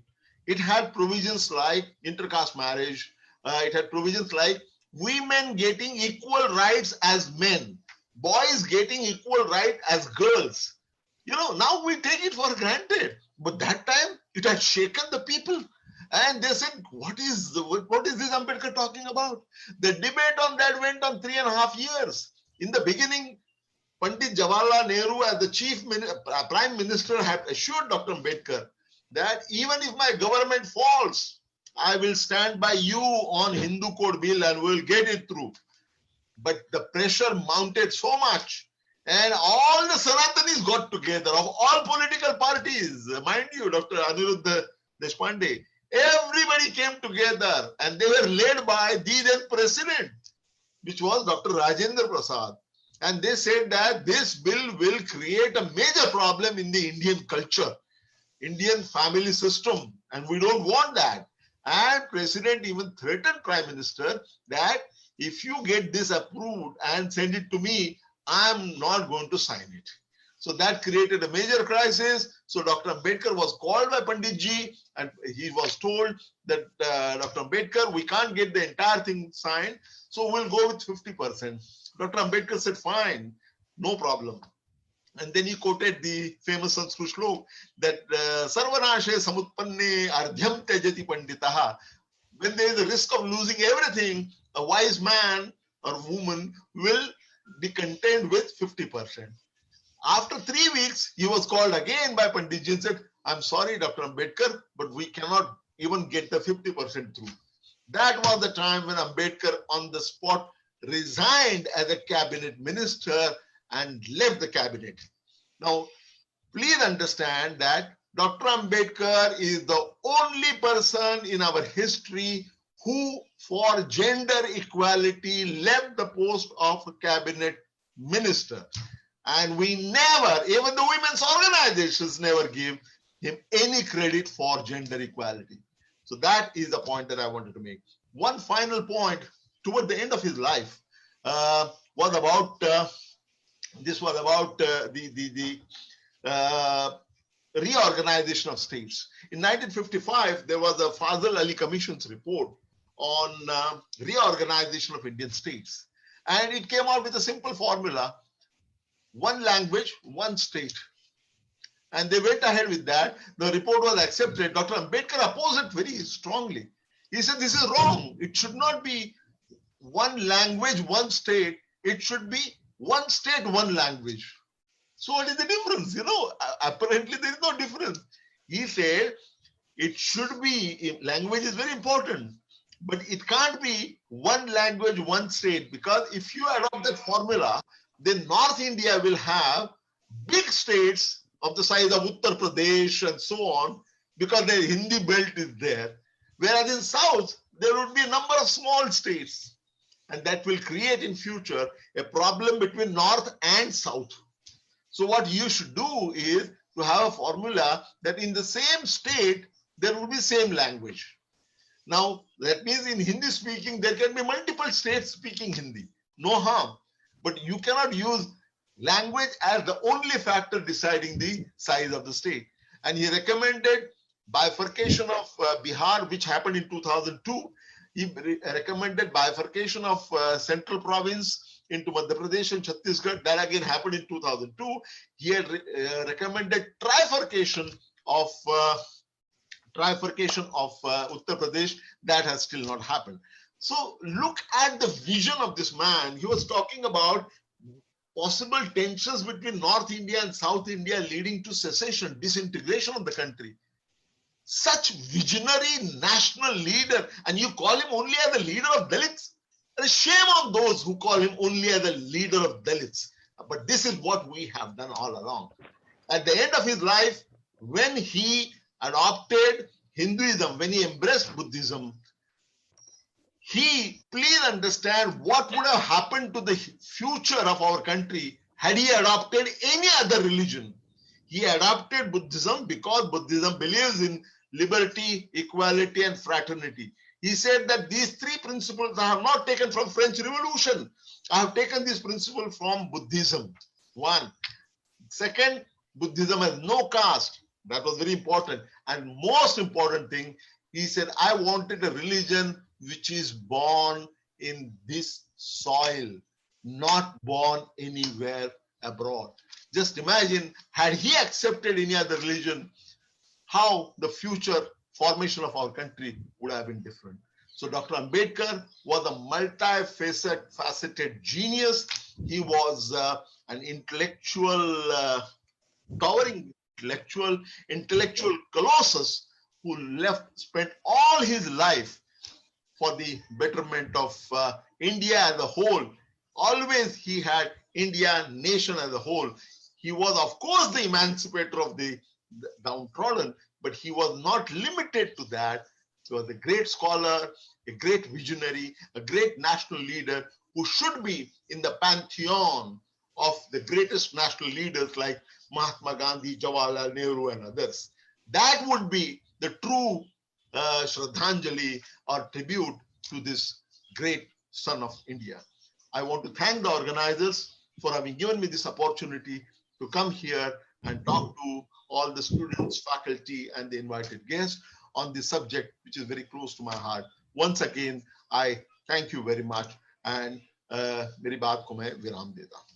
It had provisions like intercaste marriage. It had provisions like women getting equal rights as men, boys getting equal right as girls. You know, now we take it for granted, but that time it had shaken the people. And they said, what is this Ambedkar talking about? The debate on that went on 3.5 years. In the beginning, Pandit Jawaharlal Nehru, as the Prime Minister, had assured Dr. Ambedkar that even if my government falls, I will stand by you on Hindu Code Bill and we'll get it through. But the pressure mounted so much, and all the Sanatanis got together of all political parties. Mind you, Dr. Aniruddha Deshpande, everybody came together, and they were led by the then president, which was Dr. Rajendra Prasad. And they said that this bill will create a major problem in the Indian culture, Indian family system, and we don't want that. And President even threatened Prime Minister that if you get this approved and send it to me, I'm not going to sign it. So that created a major crisis. So Dr. Ambedkar was called by Panditji, and he was told that Dr. Ambedkar, we can't get the entire thing signed, so we'll go with 50%. Dr. Ambedkar said, fine, no problem. And then he quoted the famous Sanskrit shlok that Sarvanashe samutpanne ardhyam tejati panditaha. When there is a risk of losing everything, a wise man or woman will be content with 50%. After 3 weeks, he was called again by Panditji and said, I'm sorry, Dr. Ambedkar, but we cannot even get the 50% through. That was the time when Ambedkar on the spot resigned as a cabinet minister and left the cabinet. Now, please understand that Dr. Ambedkar is the only person in our history who, for gender equality, left the post of a cabinet minister. And we never, even the women's organizations never give him any credit for gender equality. So that is the point that I wanted to make. One final point toward the end of his life was about the reorganization of states. In 1955, there was a Fazal Ali Commission's report on reorganization of Indian states. And it came out with a simple formula: one language, one state. And they went ahead with that. The report was accepted. Dr. Ambedkar opposed it very strongly. He said, this is wrong. It should not be one language, one state. It should be one state, one language. So what is the difference? You know, apparently there is no difference. He said it should be, language is very important, but it can't be one language, one state, because if you adopt that formula, then North India will have big states of the size of Uttar Pradesh and so on, because the Hindi belt is there. Whereas in South, there would be a number of small states. And that will create in future a problem between North and South. So what you should do is to have a formula that in the same state, there will be same language. Now, that means in Hindi speaking, there can be multiple states speaking Hindi. No harm. But you cannot use language as the only factor deciding the size of the state. And he recommended bifurcation of Bihar, which happened in 2002. He recommended bifurcation of central province into Madhya Pradesh and Chhattisgarh. That again happened in 2002. He had recommended trifurcation of Uttar Pradesh. That has still not happened. So look at the vision of this man. He was talking about possible tensions between North India and South India leading to secession, disintegration of the country. Such visionary national leader, and you call him only as the leader of Dalits? Shame on those who call him only as the leader of Dalits. But this is what we have done all along. At the end of his life, when he adopted Hinduism, when he embraced Buddhism, please understand what would have happened to the future of our country had he adopted any other religion. He adopted Buddhism because Buddhism believes in liberty, equality, and fraternity. He said that these three principles I have not taken from French Revolution. I have taken this principle from Buddhism. One. Second, Buddhism has no caste. That was very important. And most important thing, he said, I wanted a religion which is born in this soil, not born anywhere abroad. Just imagine, had he accepted any other religion, how the future formation of our country would have been different. So Dr. Ambedkar was a multifaceted genius. He was an intellectual, towering intellectual colossus who spent all his life for the betterment of India as a whole. Always he had India nation as a whole. He was, of course, the emancipator of the downtrodden, but he was not limited to that. He was a great scholar, a great visionary, a great national leader who should be in the pantheon of the greatest national leaders like Mahatma Gandhi, Jawaharlal Nehru, and others. That would be the true Shraddhanjali or tribute to this great son of India. I want to thank the organizers for having given me this opportunity to come here and talk to all the students, faculty, and the invited guests on this subject, which is very close to my heart. Once again, I thank you very much, and मेरी बात को मैं विराम देता हूँ.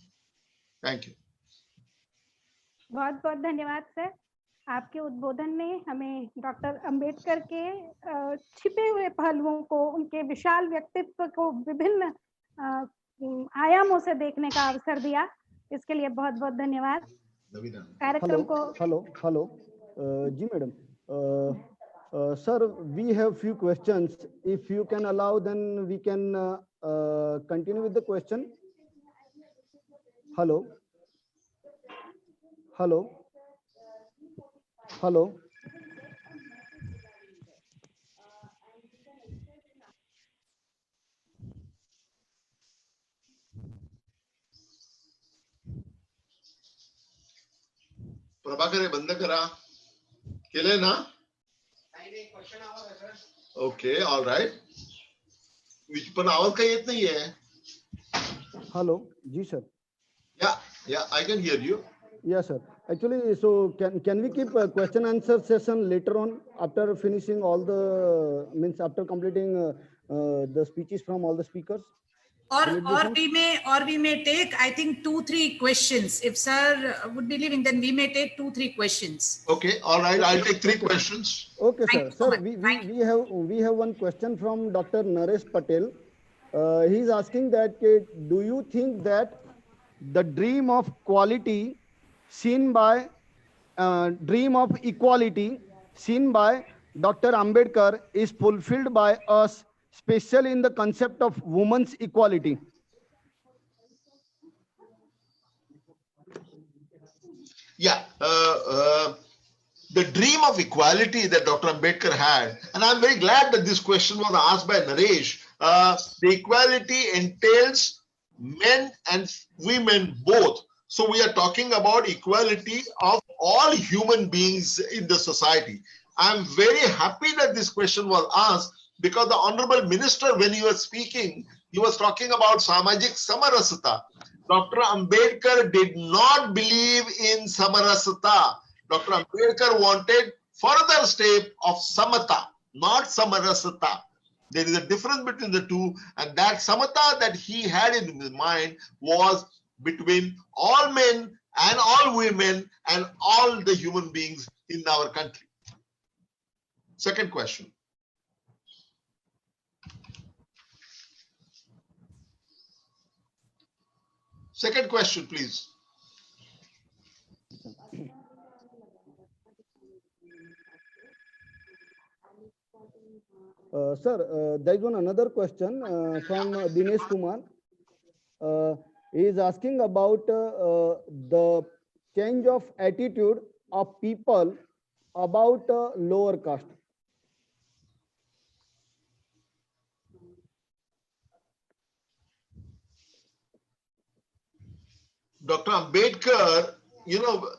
Thank you. बहुत बहुत धन्यवाद सर. आपके उद्बोधन ने हमें डॉक्टर अंबेडकर के छिपे हुए पहलुओं को, उनके विशाल व्यक्तित्व को विभिन्न आयामों से देखने का अवसर दिया. इसके लिए बहुत बहुत धन्यवाद. कार्यक्रम को hello ji madam. Sir, we have few questions. If you can allow, then we can continue with the question. Hello. Prabhakar बंद करा केले ना. Okay, all right. Which पण आवाज काही येत नाहीये. Hello, ji sir. Yeah, I can hear you. Yes, sir. Actually, so can we keep a question answer session later on after finishing all the after completing the speeches from all the speakers? Or we may take, I think, 2-3 questions. If sir would be leaving, then we may take 2-3 questions. Okay, all right. I'll take 3 questions. Okay, sir. Sir, we have one question from Dr. Naresh Patel. He's asking that do you think that the dream of equality seen by Dr. Ambedkar is fulfilled by us, especially in the concept of women's equality? Yeah, the dream of equality that Dr. Ambedkar had, and I'm very glad that this question was asked by Naresh. The equality entails men and women both. So we are talking about equality of all human beings in the society. I'm very happy that this question was asked, because the Honorable Minister, when he was speaking, he was talking about Samajik Samarasata. Dr. Ambedkar did not believe in Samarasata. Dr. Ambedkar wanted further step of Samata, not Samarasata. There is a difference between the two, and that Samata that he had in his mind was between all men and all women and all the human beings in our country. Second question. Second question, please. Sir, there is another question from Dinesh Kumar. He is asking about the change of attitude of people about lower caste. Dr. Ambedkar, you know,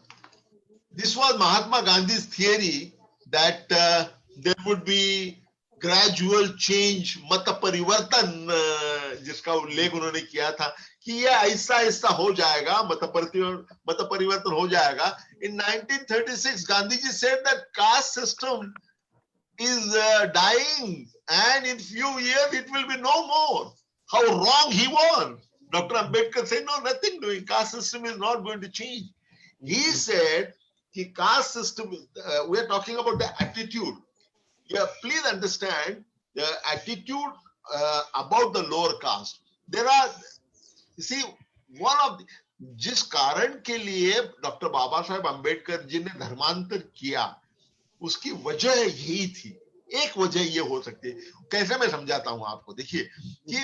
this was Mahatma Gandhi's theory that there would be gradual change, मत परिवर्तन, जिसका उल्लेख उन्होंने किया था कि ये ऐसा ऐसा हो जाएगा, मत परिवर्तन हो जाएगा. In 1936, Gandhiji said that caste system is dying, and in few years it will be no more. How wrong he was. Dr. Ambedkar said, no, nothing doing. Caste system is not going to change. He said, the caste system, we are talking about the attitude. Yeah, please understand the attitude about the lower caste. There are, you see, one of the, जिस कारण के लिए doctor Baba Saheb Ambedkar ji ने धर्मांतर किया, उसकी वजह यही थी. एक वजह ये हो सकती है, कैसे मैं समझाता हूं आपको. देखिए कि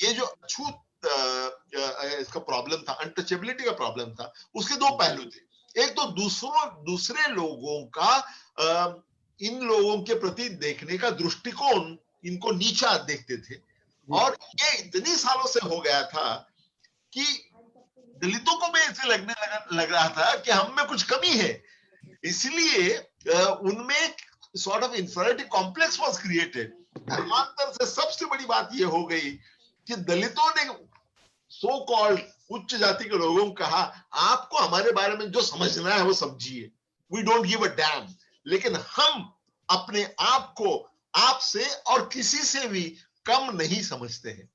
ये जो अछूत इसका प्रॉब्लम था, अनटचेबिलिटी का प्रॉब्लम था, उसके दो पहलू थे. एक तो दूसरे लोगों का इन लोगों के प्रति देखने का दृष्टिकोण, इनको नीचा देखते थे. और ये इतनी सालों से हो गया था कि दलितों को भी ऐसे लग रहा था कि हम में कुछ कमी है, इसलिए उनमें sort of inferiority complex was created. धर्मांतर से सबसे बड़ी बात ये हो गई कि दलितों ने सो कॉल्ड उच्च जाति के लोगों को कहा, आपको हमारे बारे में जो समझना है वो समझिए, we don't give a damn, लेकिन हम अपने आप को आपसे और किसी से भी कम नहीं समझते हैं.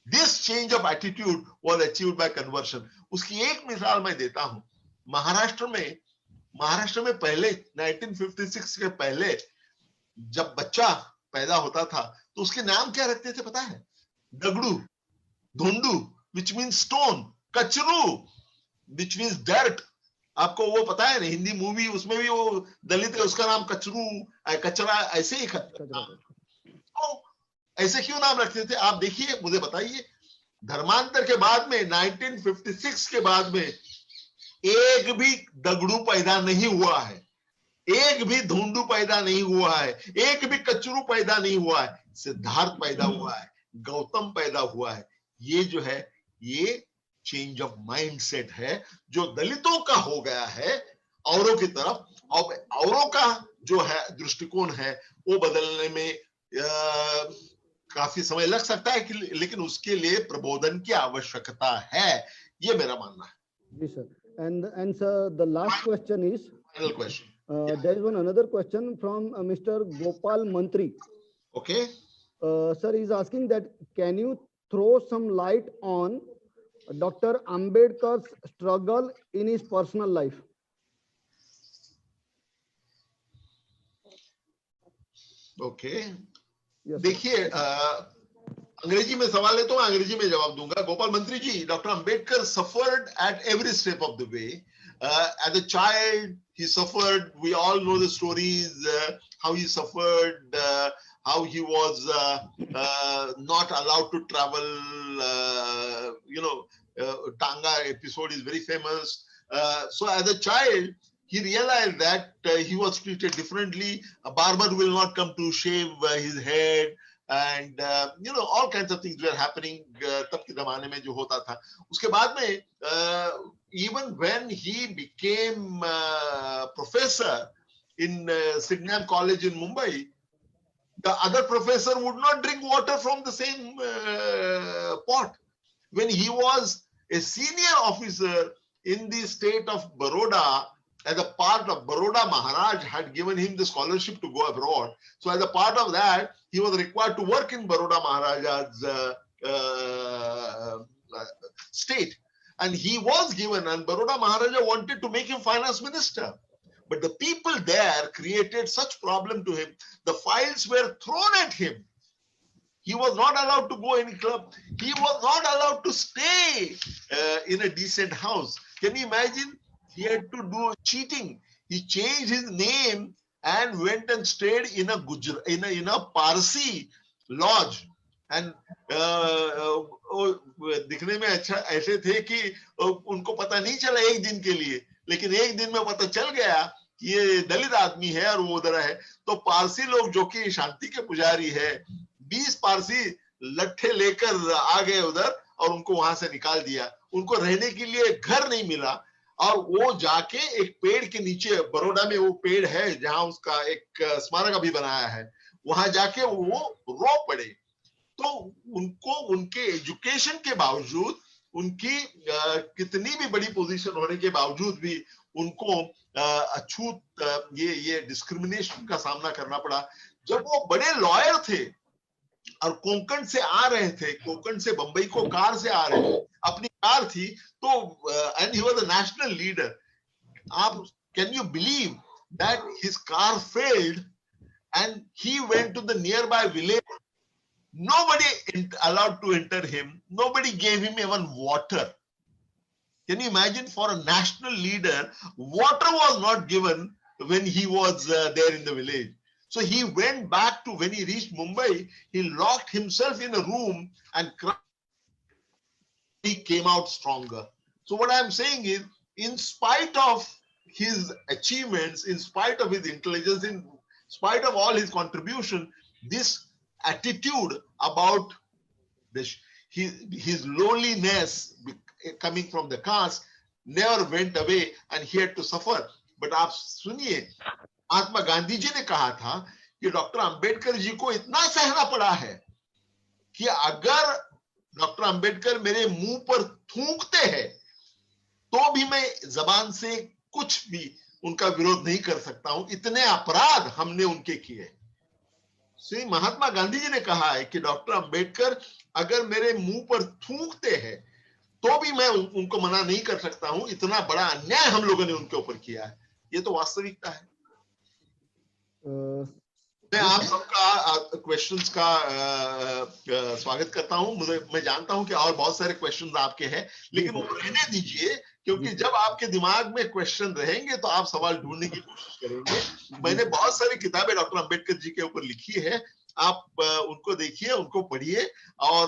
This change of attitude was achieved by conversion. उसकी एक मिसाल मैं देता हूं. महाराष्ट्र में पहले 1956 के पहले जब बच्चा पैदा होता था तो उसके नाम क्या रखते थे पता है? Dagdu, धुंडू which means stone, Kachru which means dirt. आपको वो पता है ना, हिंदी मूवी उसमें भी वो दलित है, उसका नाम कचरू, कचरा, ऐसे ही तो ऐसे क्यों नाम रखते थे? आप देखिए, मुझे बताइए. धर्मांतर के बाद में 1956 के बाद में एक भी दगड़ू पैदा नहीं हुआ है, एक भी धुंडू पैदा नहीं हुआ है, एक भी कचरू पैदा नहीं हुआ है. सिद्धार्थ पैदा हुआ है, गौतम पैदा हुआ है. ये जो है ये चेंज ऑफ माइंडसेट है जो दलितों का हो गया है औरों की तरफ. और औरों का जो है दृष्टिकोण है वो बदलने में काफी समय लग सकता है, लेकिन उसके लिए प्रबोधन की आवश्यकता है, ये मेरा मानना है. जी sir. And sir, the last question is final question. There is another question from Mr. Gopal Mantri. Okay. Sir is asking that can you throw some light on Dr. Ambedkar's struggle in his personal life? Okay. Yes, देखिए, अंग्रेजी में सवाल है तो मैं अंग्रेजी में जवाब दूंगा. गोपाल मंत्री ji, doctor Ambedkar suffered at every step of the way. As a child, he suffered. We all know the stories, how he suffered, how he was not allowed to travel. Tanga episode is very famous. So as a child, he realized that he was treated differently. A barber will not come to shave his head. And all kinds of things were happening तब के जमाने में जो होता था. उसके बाद में even when he became professor in Signal College in Mumbai, the other professor would not drink water from the same pot. When he was a senior officer in the state of Baroda, as a part of Baroda, Maharaj had given him the scholarship to go abroad. So as a part of that, he was required to work in Baroda Maharaja's state. And he was given, and Baroda Maharaja wanted to make him finance minister. But the people there created such problem to him. The files were thrown at him. He was not allowed to go any club. He was not allowed to stay in a decent house. Can you imagine? He had to do cheating. He changed his name and went and stayed in a Parsi lodge. And दिखने में अच्छा ऐसे थे कि उनको पता नहीं चला एक दिन के लिए, लेकिन एक दिन में पता चल गया कि ये दलित आदमी है और वो उधर है. तो पारसी लोग जो कि शांति के पुजारी है, 20 पारसी लट्ठे लेकर आ गए उधर और उनको वहां से निकाल दिया. उनको रहने के लिए घर नहीं मिला और वो जाके एक पेड़ के नीचे, बड़ौदा में वो पेड़ है जहां उसका एक स्मारक अभी बनाया है, वहां जाके वो रो पड़े. तो उनको उनके एजुकेशन के बावजूद, उनकी कितनी भी बड़ी पोजीशन होने के बावजूद भी उनको अछूत ये डिस्क्रिमिनेशन का सामना करना पड़ा. जब वो बड़े लॉयर थे और कोंकण से आ रहे थे, कोंकण से बंबई को कार से आ रहे थे, अपनी कार थी, तो and he was a national leader. आप can you believe that his car failed and he went to the near by village. Nobody allowed to enter him. Nobody gave him even water. Can you imagine? For a national leader, water was not given when he was there in the village. So he went back to, when he reached Mumbai, he locked himself in a room and cried. He came out stronger. So what I'm saying is, in spite of his achievements, in spite of his intelligence, in spite of all his contribution, this attitude about his loneliness coming from the caste never went away and he had to suffer. But आप सुनिए, महात्मा गांधी जी ने कहा था कि doctor Ambedkar ji को इतना सहना पड़ा है कि अगर डॉक्टर अंबेडकर मेरे मुंह पर थूकते हैं तो भी मैं जबान से कुछ भी उनका विरोध नहीं कर सकता हूं, इतने अपराध हमने उनके किए. श्री महात्मा गांधी जी ने कहा है कि डॉक्टर अंबेडकर अगर मेरे मुंह पर थूकते हैं तो भी मैं उनको मना नहीं कर सकता हूं, इतना बड़ा अन्याय हम लोगों ने उनके ऊपर किया है. ये तो वास्तविकता है. मैं आप सबका क्वेश्चंस का स्वागत करता हूं. मैं जानता हूं कि और बहुत सारे क्वेश्चंस आपके हैं, लेकिन वो रहने दीजिए, क्योंकि जब आपके दिमाग में क्वेश्चन रहेंगे तो आप सवाल ढूंढने की कोशिश करेंगे. मैंने बहुत सारी किताबें डॉक्टर अंबेडकर जी के ऊपर लिखी है, आप उनको देखिए, उनको पढ़िए, और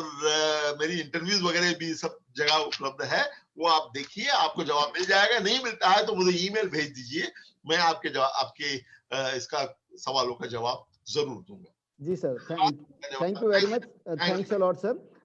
मेरी इंटरव्यूज वगैरह भी सब जगह उपलब्ध है, वो आप देखिए, आपको जवाब मिल जाएगा. नहीं मिलता है तो मुझे ईमेल भेज दीजिए, मैं आपके इसका सवालों का जवाब जरूर दूंगा. जी sir, thank you very much. Thanks a lot sir.